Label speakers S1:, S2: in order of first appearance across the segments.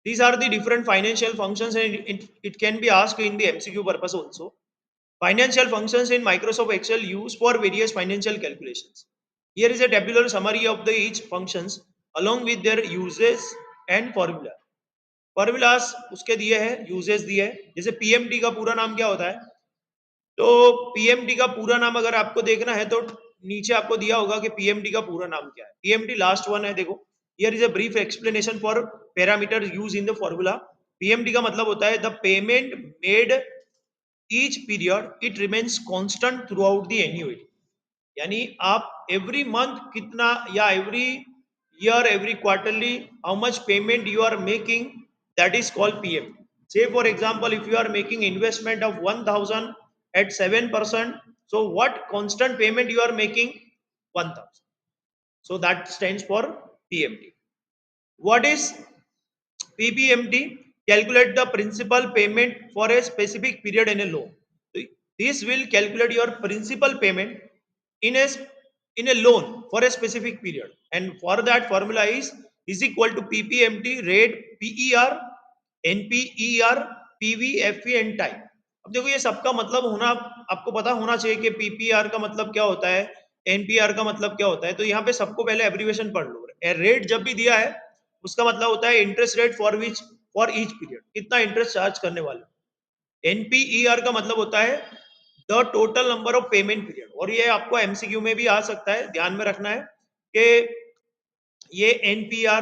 S1: These are the different financial functions, and it can be asked in the MCQ purpose also. Financial functions in Microsoft Excel used for various financial calculations. Here is a tabular summary of the each functions along with their uses and formula. Formulas उसके दिए हैं, uses दिए हैं. जैसे PMT का पूरा नाम क्या होता है, तो पीएमटी का पूरा नाम अगर आपको देखना है तो नीचे आपको दिया होगा कि पीएमटी का पूरा नाम क्या है. पीएमटी लास्ट वन है, देखो. Here is a brief explanation for parameter use in the formula. PMT का मतलब होता है the payment made each period it remains constant throughout the annual. यानी आप एवरी मंथ कितना, या every year, every quarterly how much payment you are making, that is called PM. Say for example, if you are making investment of 1000 at 7%, so what constant payment you are making? 1000. So that stands for PMT. What is PPMT? Calculate the principal payment for a specific period in a loan. This will calculate your principal payment in a loan for a specific period, and for that formula is equal to PPMT rate PER NPER PV FE and time. अब देखो ये सबका मतलब होना आपको पता होना चाहिए कि PPR का मतलब क्या होता है, NPR का मतलब क्या होता है. तो यहाँ पे सबको पहले एब्रीवेशन पढ़ लो. रेट जब भी दिया है उसका मतलब होता है interest rate for each period, कितना इंटरेस्ट चार्ज करने वाले. NPER का मतलब होता है the total number of payment period. और ये आपको MCQ में भी आ सकता है, ध्यान में रखना है कि ये NPR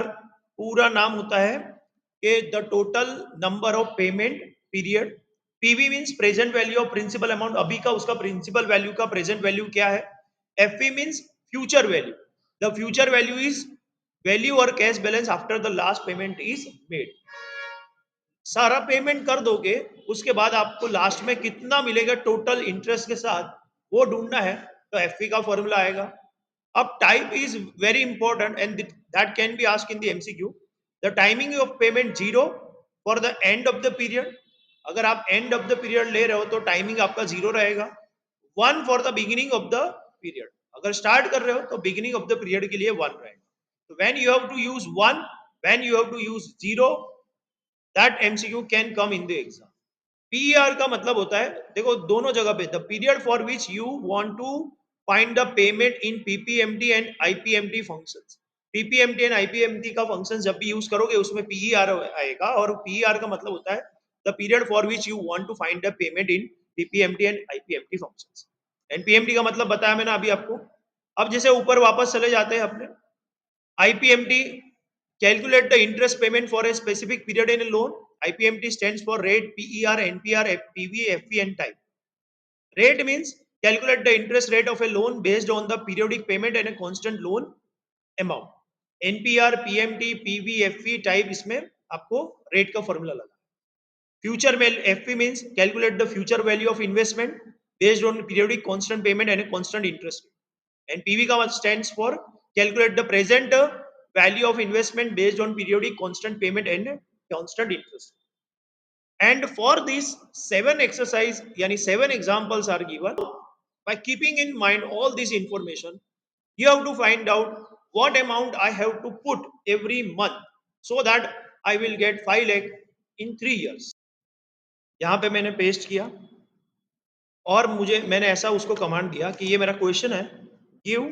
S1: पूरा नाम होता है कि the total number of payment period. PV means present value of principal amount, अभी का उसका प्रिंसिपल वैल्यू का प्रेजेंट वैल्यू क्या है. FE means future value, the future value is value और cash balance after the last payment is made. सारा payment कर दोगे उसके बाद आपको लास्ट में कितना मिलेगा टोटल इंटरेस्ट के साथ, वो ढूंढना है, तो एफई का फॉर्मूला आएगा. अब type is very important and that can be asked in the MCQ. The timing of payment 0 for the end of the period. अगर आप एंड ऑफ द पीरियड ले रहे हो तो टाइमिंग आपका 0 रहेगा. 1 for the beginning of the period. अगर start कर रहे हो तो बिगिनिंग ऑफ द पीरियड के लिए 1 रहेगा. तो when you have to use 1, when you have to use 0, that MCQ can come in the exam. PER का मतलब होता है, देखो दोनों जगह पे, the period for which you want to find the payment in PPMT and IPMT functions. PPMT and IPMT का function जब भी यूज करोगे उसमें पीईआर आएगा, और पीईआर का मतलब होता है the period for which you want to find the payment in PPMT and IPMT functions. NPMT का मतलब बताया मैंने अभी आपको. अब जैसे ऊपर वापस चले जाते हैं अपने. IPMT, calculate the interest payment for a specific period in a loan. IPMT stands for rate, PER, NPR, PV, FE and type. Rate means calculate the interest rate of a loan based on the periodic payment and a constant loan amount. NPR, PMT, PV, FE, type इसमें आपको rate का formula लगा. Future FE means calculate the future value of investment based on periodic constant payment and a constant interest rate. And PV का stands for calculate the present value of investment based on periodic constant payment and constant interest. And for these 7 exercise, yani 7 examples are given. By keeping in mind all this information, you have to find out what amount I have to put every month so that I will get 5 lakh in 3 years. यहाँ पे मैंने paste किया और मैंने ऐसा उसको command दिया कि ये मेरा क्वेश्चन है, गिव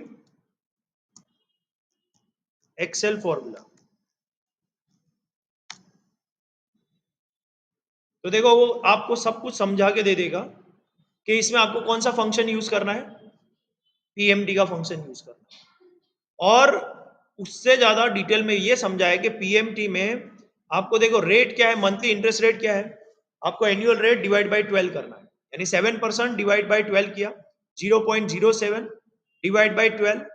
S1: एक्सेल फॉर्मूला. तो देखो वो आपको सब कुछ समझा के दे देगा कि इसमें आपको कौन सा फंक्शन यूज करना है, पीएमटी का फंक्शन यूज करना है. और उससे ज्यादा डिटेल में ये समझाया कि पीएमटी में आपको देखो रेट क्या है, मंथली इंटरेस्ट रेट क्या है, आपको एनुअल रेट डिवाइड बाय 12 करना है. यानी 7% डिवाइड बाय 12 किया, 0.07 डिवाइड बाय 12,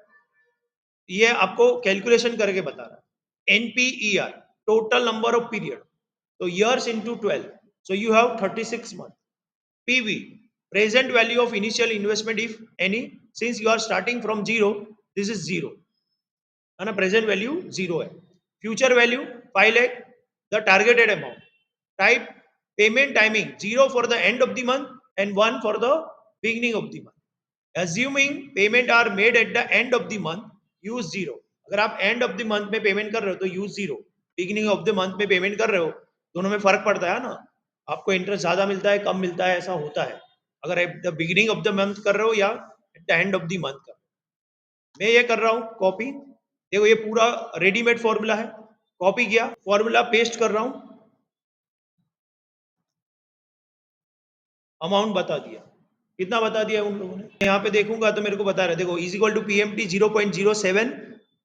S1: ये आपको कैलकुलेशन करके बता रहा है. एनपीईआर, टोटल नंबर ऑफ पीरियड, तो years into 12, so you have 36 months. PV, present value of initial investment if any, since you are starting from 0, this is 0, है ना, present value 0 है. Future value 5 lakh, the targeted amount. Type payment timing 0 for the end of the month and 1 for the beginning of the month. Assuming payment are made at the end of the month, use 0. अगर आप end of the month में payment कर रहे हो तो use 0. Beginning of the month में payment कर रहे हो, दोनों में फर्क पड़ता है ना, आपको इंटरेस्ट ज़्यादा मिलता है कम मिलता है, ऐसा होता है अगर eight the beginning of the month कर रहे हो या eight the end of the month कर रहे हो। मैं ये कर रहा हूँ कॉपी, देखो ये पूरा रेडीमेड फॉर्मूला है, कॉपी किया, फॉर्मूला पेस्ट कर रहा हूँ, अमाउंट बता दिया, कितना बता दिया उन लोगों ने, यहाँ पे देखूंगा तो मेरे को बता रहे, देखो is equal to PMT 0.07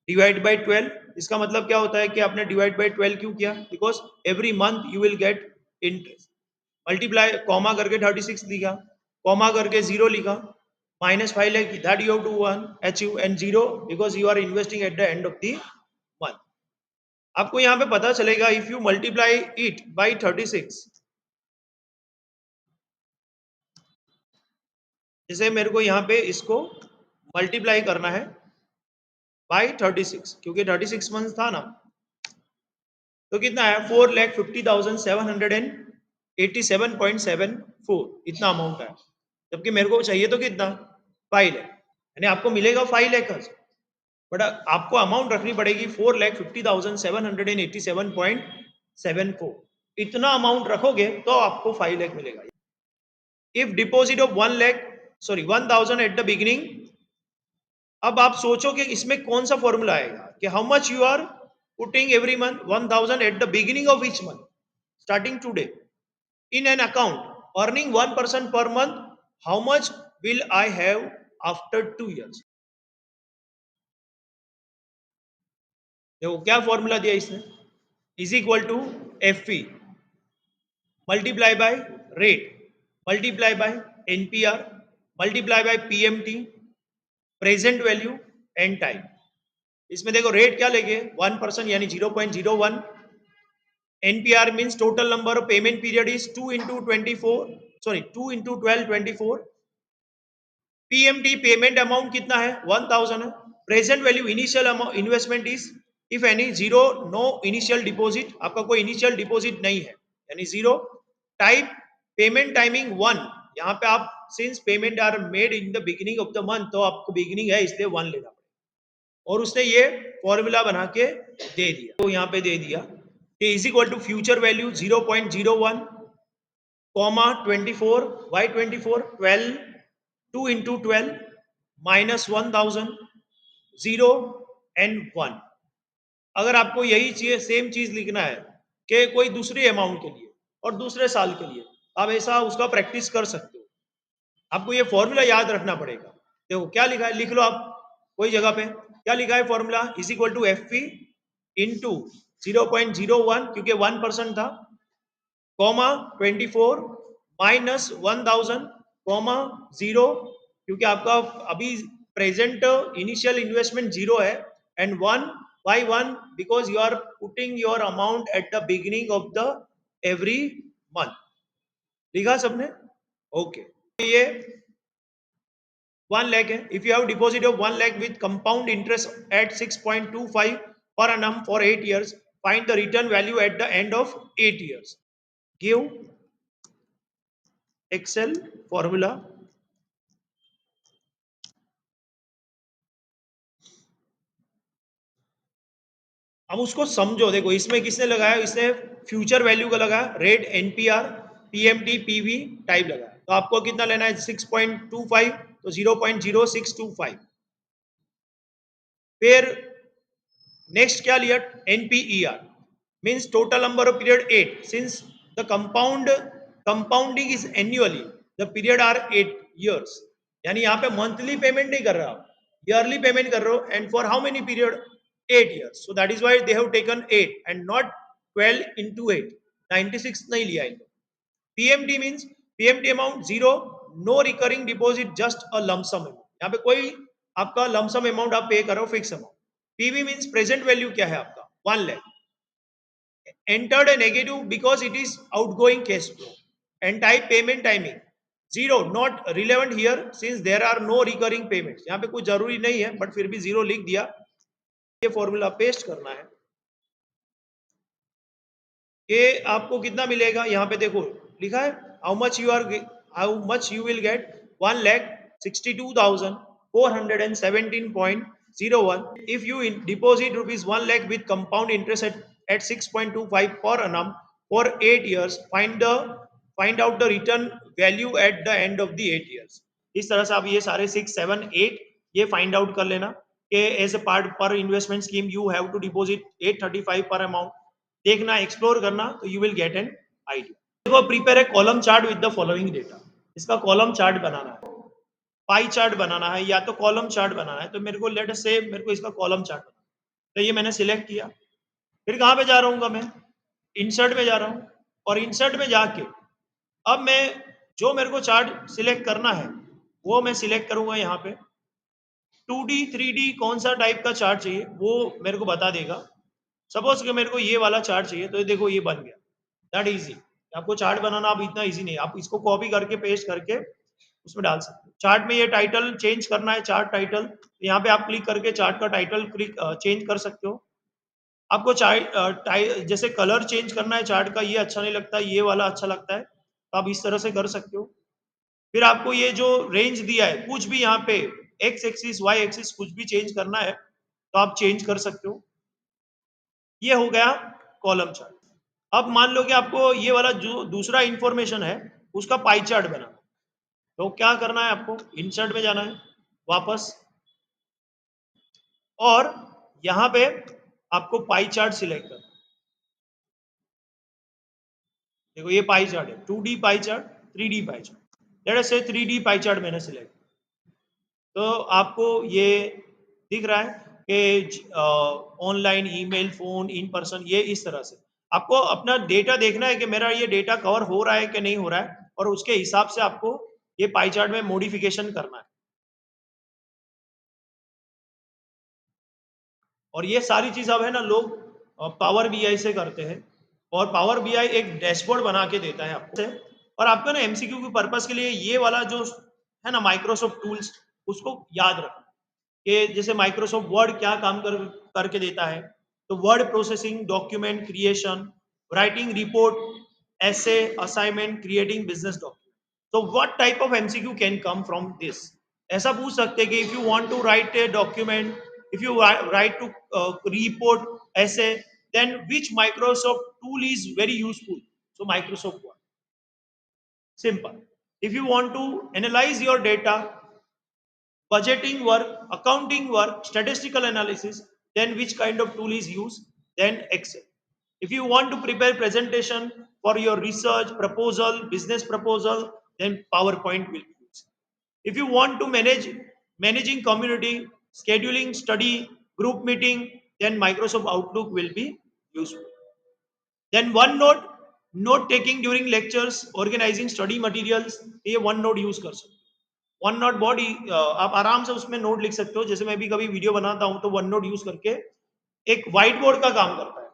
S1: divide by 12। इसका मतलब क्या होता है कि आपने डिवाइड बाई 12 क्यों किया, because every month you will get interest, multiply comma करके 36 लिखा, कॉमा करके 0 लिखा, -5 lakh that you have to one achieve and 0 because you are investing at the end of the month. आपको यहाँ पे पता चलेगा if you multiply it by 36, जैसे मेरे को यहाँ पे इसको मल्टीप्लाई करना है बाई 36 क्योंकि 36 मंथ था ना, तो कितना है 4,50,787.74, इतना अमाउंट है, जबकि मेरे को चाहिए तो कितना 5 लाख, यानी आपको मिलेगा 5 लाख, बट आपको अमाउंट रखनी पड़ेगी 4,50,787.74, इतना अमाउंट रखोगे तो आपको 5 लाख मिलेगा। If deposit of 1 lakh sorry 1,000 at the beginning, अब आप सोचो कि इसमें कौन सा फॉर्मूला आएगा कि how much you are putting every month 1,000 at the beginning of each month starting today in an account earning 1% per month, how much will I have after 2 years? देखो क्या फॉर्मूला दिया इसने, is equal to F P multiply by rate multiply by NPR multiply by PMT present value and time. इसमें देखो rate क्या लेंगे 1% यानी 0.01, NPR means total number of payment period is 2 into 24 sorry 2 into 12 24, PMT payment amount कितना है 1,000 है, present value initial investment is if any 0, no initial deposit, आपका कोई इनिशियल डिपॉजिट नहीं है यानी 0, टाइप पेमेंट टाइमिंग 1, यहाँ पे आप since payment are made in the beginning of the month तो आपको बिगिनिंग है इसलिए 1 लेना पड़ेगा, और उसने ये फॉर्मूला बना के दे दिया, तो यहाँ पे दे दिया कि is equal to future value 0.01 comma 24 by 24 12 2 into 12 minus 1,000 0 and 1। अगर आपको यही चीज सेम चीज लिखना है कि कोई दूसरे अमाउंट के लिए और दूसरे साल के लिए, आप ऐसा उसका प्रैक्टिस कर सकते हो, आपको ये फॉर्मूला याद रखना पड़ेगा। देखो क्या लिखा है, लिख लो आप कोई जगह पे, क्या लिखा है formula, is equal to F P into 0.01 क्योंकि 1% था, कॉमा 24 माइनस 1,000 कॉमा 0 क्योंकि आपका अभी प्रेजेंट इनिशियल इन्वेस्टमेंट 0 है, and 1 by 1 because you are putting your amount at the beginning of the every month. लिखा सबने, ओके ये 1 लाख है, if you have deposit of 1 lakh with compound interest at 6.25 per annum for 8 years, find the return value at the end of 8 years, give Excel formula, अब उसको समझो, देखो इसमें किसने लगाया, इसने फ्यूचर वैल्यू का लगाया, rate NPR PMT PV type लगाया, तो आपको कितना लेना है 6.25 तो 0.0625, फिर नेक्स्ट क्या लिया NPER means total number of period 8 since the compounding is annually the period are 8 years, यानी यहाँ पे मंथली पेमेंट नहीं कर रहा आप, ईयरली पेमेंट कर रहे हो, and for how many period 8 years, so that is why they have taken 8 and not 12 into 8, 96 नहीं लिया इनको। PMT means PMT amount 0, no recurring deposit just a lump sum amount, यहाँ पे कोई आपका लमसम अमाउंट आप पे करो fix amount. PV means present value क्या है आपका 1 lakh, entered a negative because it is outgoing cash flow, and type payment timing 0, not relevant here since there are no recurring payments, यहाँ पे कुछ जरूरी नहीं है बट फिर भी 0 लिख दिया। ये फॉर्मूला पेस्ट करना है कि आपको कितना मिलेगा, यहाँ पे देखो लिखा है how much you will gate 1,62,417.01 if you deposit rupees 1 lakh with compound interest at at 6.25 per annum for 8 years. Find out the return value at the end of the 8 years. इस तरह से आप ये सारे 6, 7, 8 ये फाइंड आउट कर लेना कि as a part per investment scheme you have to deposit 835 per amount. देखना, एक्सप्लोर करना, तो you will get an idea. देखो, prepare a column chart with the following data. इसका कॉलम चार्ट बनाना है, पाई चार्ट बनाना है, या तो कॉलम चार्ट बनाना है. तो मेरे को लेट से मेरे को इसका कॉलम चार्ट बनाना है. तो ये मैंने सिलेक्ट किया. फिर कहाँ पे जा रहा हूँ मैं? इंसर्ट में जा रहा हूँ. और इंसर्ट में जाके अब मैं जो मेरे को चार्ट सिलेक्ट करना है वो मैं सिलेक्ट करूंगा. यहाँ पे 2D 3D कौन सा टाइप का चार्ट चाहिए वो मेरे को बता देगा. सपोज कि मेरे को ये वाला चार्ट चाहिए, तो देखो ये बन गया. That easy. आपको चार्ट बनाना अब इतना इजी नहीं, आप इसको कॉपी करके पेस्ट करके उसमें डाल सकते हो. चार्ट में ये टाइटल चेंज करना है, चार्ट टाइटल, यहाँ पे आप क्लिक करके चार्ट का टाइटल क्लिक चेंज कर सकते हो. आपको जैसे कलर चेंज करना है चार्ट का, ये अच्छा नहीं लगता, ये वाला अच्छा लगता है, तो आप इस तरह से कर सकते हो. फिर आपको ये जो रेंज दिया है, कुछ भी यहाँ पे एक्स एक्सिस वाई एक्सिस कुछ भी चेंज करना है तो आप चेंज कर सकते हो. ये हो गया कॉलम चार्ट. अब मान लो कि आपको ये वाला जो दूसरा इंफॉर्मेशन है उसका पाई चार्ट बनाना, तो क्या करना है, आपको इंसर्ट में जाना है वापस, और यहाँ पे आपको पाई चार्ट सिलेक्ट करना. देखो ये पाई चार्ट है, 2D pie chart, 3D pie chart. Let us से 3D पाई चार्ट मैंने सिलेक्ट. तो आपको ये दिख रहा है कि online, email, phone, in person, ये इस तरह से आपको अपना डेटा देखना है कि मेरा ये डेटा कवर हो रहा है कि नहीं हो रहा है, और उसके हिसाब से आपको ये पाई चार्ट में मॉडिफिकेशन करना है. और ये सारी चीज अब है ना, लोग पावर बीआई से करते हैं, और पावर बीआई एक डैशबोर्ड बना के देता है आपको. और आपको ना एमसीक्यू के पर्पस के लिए ये वाला जो है ना माइक्रोसॉफ्ट टूल्स, उसको याद रखना कि जैसे माइक्रोसॉफ्ट वर्ड क्या काम करके देता है. तो word processing, document creation, writing report, essay, assignment, creating business document. तो what type of MCQ can come from this. ऐसा पूछ सकते हैं कि if you want to write a document, if you write to report, essay, then which Microsoft tool is very useful? So Microsoft Word. Simple. If you want to analyze your data, budgeting work, accounting work, statistical analysis, then which kind of tool is used? Then Excel. If you want to prepare presentation for your research proposal, business proposal, then PowerPoint will be used. If you want to managing community, scheduling study, group meeting, then Microsoft Outlook will be useful. Then OneNote, note taking during lectures, organizing study materials, ये OneNote use कर सकते हो. One note बहुत आप आराम से उसमें note लिख सकते हो. जैसे मैं भी कभी वीडियो बनाता हूँ तो वन नोट यूज करके एक व्हाइट बोर्ड का काम करता है.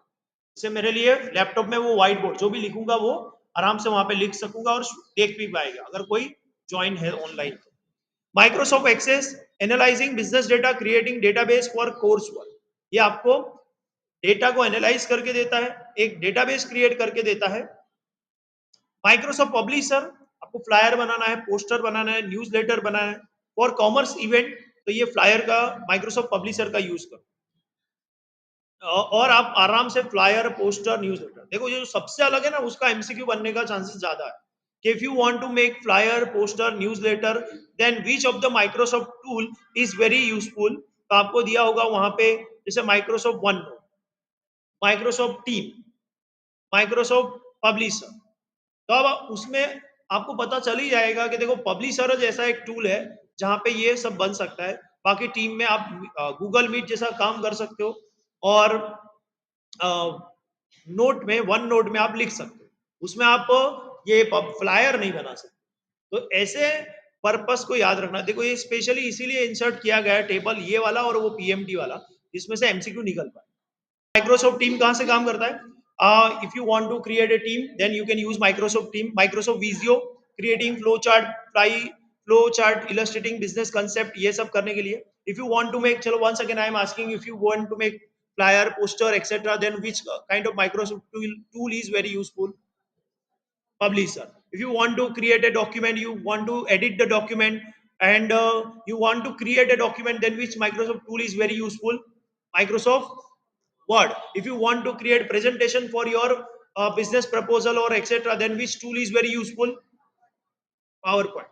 S1: जैसे मेरे लिए लैपटॉप में वो व्हाइट बोर्ड, जो भी लिखूंगा वो आराम से वहां पे लिख सकूंगा और देख भी पाएगा अगर कोई ज्वाइन है online. Microsoft Access, analysing business data, creating database for course work. ये आपको डेटा को एनालाइज करके देता है, एक डेटाबेस क्रिएट करके देता है. माइक्रोसॉफ्ट पब्लिशर, आपको फ्लायर बनाना है, पोस्टर बनाना है, न्यूज़लेटर बनाना है फॉर कॉमर्स इवेंट, तो ये फ्लायर का माइक्रोसॉफ्ट पब्लिशर का यूज करो. और आप आराम से फ्लायर, पोस्टर, न्यूज़लेटर, देखो ये जो सबसे अलग है ना उसका एमसीक्यू बनने का चांसेस ज्यादा है कि if you want to make flyer, poster, newsletter, then which of the Microsoft tool is very useful. तो आपको दिया होगा वहां पे जैसे Microsoft OneNote, Microsoft team, Microsoft Publisher. तो अब उसमें आपको पता चल ही जाएगा कि देखो पब्लिशर जैसा एक टूल है जहां पे ये सब बन सकता है. बाकी टीम में आप गूगल मीट जैसा काम कर सकते हो, और नोट में, वन नोट में आप लिख सकते हो. उसमें आप ये फ्लायर नहीं बना सकते. तो ऐसे पर्पस को याद रखना. देखो ये स्पेशली इसीलिए इंसर्ट किया गया है टेबल, ये वाला और वो पीएमटी वाला, जिसमें से एमसीक्यू निकल पाए. माइक्रोसॉफ्ट टीम कहां से काम करता है? If you want to create a team then you can use Microsoft team. Microsoft Visio, creating flow chart, flow chart, illustrating business concept, ये सब करने के लिए. If you want to make, चलो once again I am asking, if you want to make flyer, poster, etc., then which kind of Microsoft tool is very useful? Publisher. If you want to create a document, you want to edit the document, and you want to create a document, then which Microsoft tool is very useful? Microsoft Word. If you want to create presentation for your business proposal or etc., then which tool is very useful? PowerPoint.